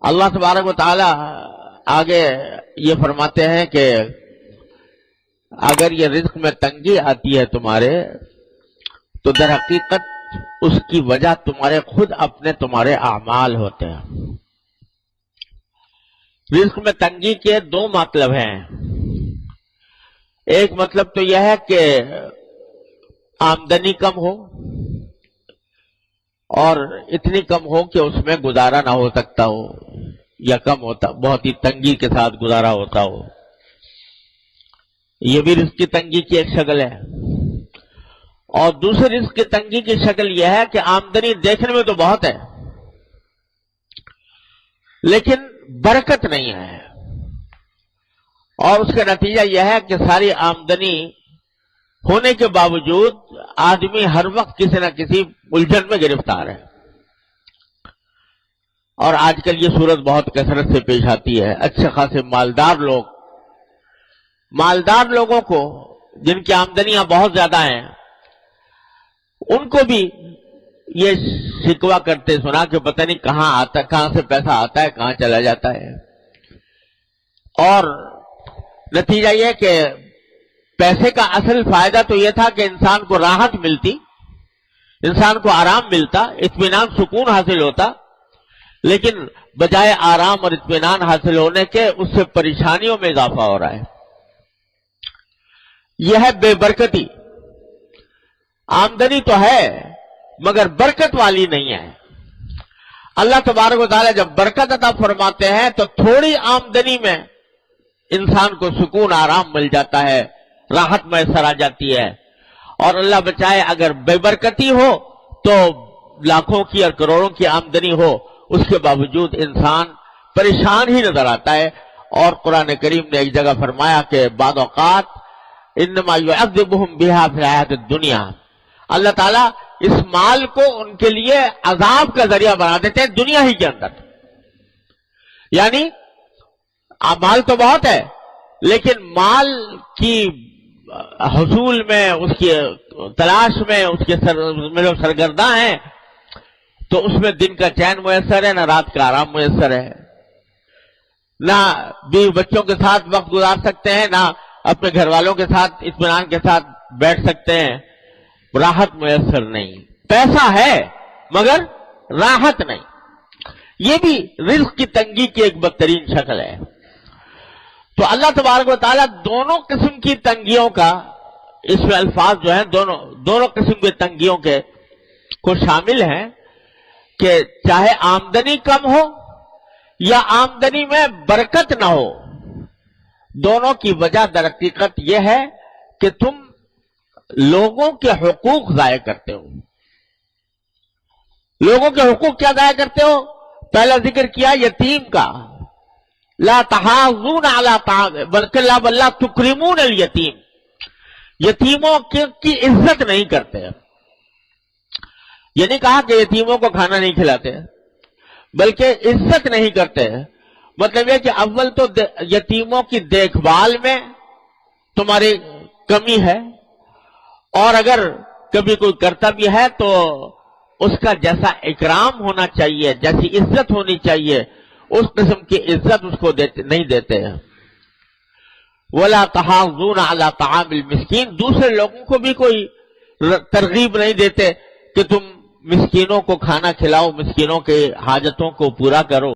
اللہ تبارک و تعالی آگے یہ فرماتے ہیں کہ اگر یہ رزق میں تنگی آتی ہے تمہارے تو در حقیقت اس کی وجہ تمہارے خود اپنے تمہارے اعمال ہوتے ہیں۔ رزق میں تنگی کے دو مطلب ہیں۔ ایک مطلب تو یہ ہے کہ آمدنی کم ہو اور اتنی کم ہو کہ اس میں گزارا نہ ہو سکتا ہو، یا کم ہوتا بہت ہی تنگی کے ساتھ گزارا ہوتا ہو، یہ بھی رزق کی تنگی کی ایک شکل ہے۔ اور دوسری رزق کی تنگی کی شکل یہ ہے کہ آمدنی دیکھنے میں تو بہت ہے لیکن برکت نہیں ہے، اور اس کا نتیجہ یہ ہے کہ ساری آمدنی ہونے کے باوجود آدمی ہر وقت کسی نہ کسی الجھن میں گرفتار ہے۔ اور آج کل یہ صورت بہت کثرت سے پیش آتی ہے۔ اچھے خاصے مالدار لوگوں کو جن کی آمدنیاں بہت زیادہ ہیں، ان کو بھی یہ شکوہ کرتے سنا کہ پتہ نہیں کہاں سے پیسہ آتا ہے، کہاں چلا جاتا ہے۔ اور نتیجہ یہ کہ پیسے کا اصل فائدہ تو یہ تھا کہ انسان کو راحت ملتی، انسان کو آرام ملتا، اطمینان سکون حاصل ہوتا، لیکن بجائے آرام اور اطمینان حاصل ہونے کے اس سے پریشانیوں میں اضافہ ہو رہا ہے۔ یہ ہے بے برکتی۔ آمدنی تو ہے مگر برکت والی نہیں ہے۔ اللہ تبارک و تعالیٰ جب برکت عطا فرماتے ہیں تو تھوڑی آمدنی میں انسان کو سکون آرام مل جاتا ہے، راحت میسر آ جاتی ہے۔ اور اللہ بچائے اگر بے برکتی ہو تو لاکھوں کی اور کروڑوں کی آمدنی ہو، اس کے باوجود انسان پریشان ہی نظر آتا ہے۔ اور قرآن کریم نے ایک جگہ فرمایا کہ بعض اوقات انما یعذبہم بہا فی الحیاۃ الدنیا، اللہ تعالیٰ اس مال کو ان کے لیے عذاب کا ذریعہ بنا دیتے ہیں دنیا ہی کے اندر۔ یعنی مال تو بہت ہے لیکن مال کی حصول میں، اس کی تلاش میں، اس کے سرگرداں ہیں تو اس میں دن کا چین میسر ہے، نہ رات کا آرام میسر ہے، نہ بیوی بچوں کے ساتھ وقت گزار سکتے ہیں، نہ اپنے گھر والوں کے ساتھ اطمینان کے ساتھ بیٹھ سکتے ہیں، راحت میسر نہیں۔ پیسہ ہے مگر راحت نہیں۔ یہ بھی رزق کی تنگی کی ایک بدترین شکل ہے۔ تو اللہ تبارک و تعالیٰ دونوں قسم کی تنگیوں کا، اس میں الفاظ جو ہیں دونوں قسم کی تنگیوں کے کو شامل ہیں کہ چاہے آمدنی کم ہو یا آمدنی میں برکت نہ ہو، دونوں کی وجہ در حقیقت یہ ہے کہ تم لوگوں کے حقوق ضائع کرتے ہو۔ لوگوں کے حقوق کیا ضائع کرتے ہو؟ پہلا ذکر کیا یتیم کا، لا تحاضون علی طعام بلکہ لا تکرمون الیتیم، یتیموں کی عزت نہیں کرتے۔ یہ نہیں کہا کہ یتیموں کو کھانا نہیں کھلاتے، بلکہ عزت نہیں کرتے۔ مطلب یہ کہ اول تو یتیموں کی دیکھ بھال میں تمہاری کمی ہے، اور اگر کبھی کوئی کرتا بھی ہے تو اس کا جیسا اکرام ہونا چاہیے، جیسی عزت ہونی چاہیے، اس قسم کی عزت اس کو نہیں دیتے ہیں۔ وَلَا تَحَاضُّونَ عَلَىٰ طَعَامِ الْمِسْكِينِ، دوسرے لوگوں کو بھی کوئی ترغیب نہیں دیتے کہ تم مسکینوں کو کھانا کھلاؤ، مسکینوں کے حاجتوں کو پورا کرو۔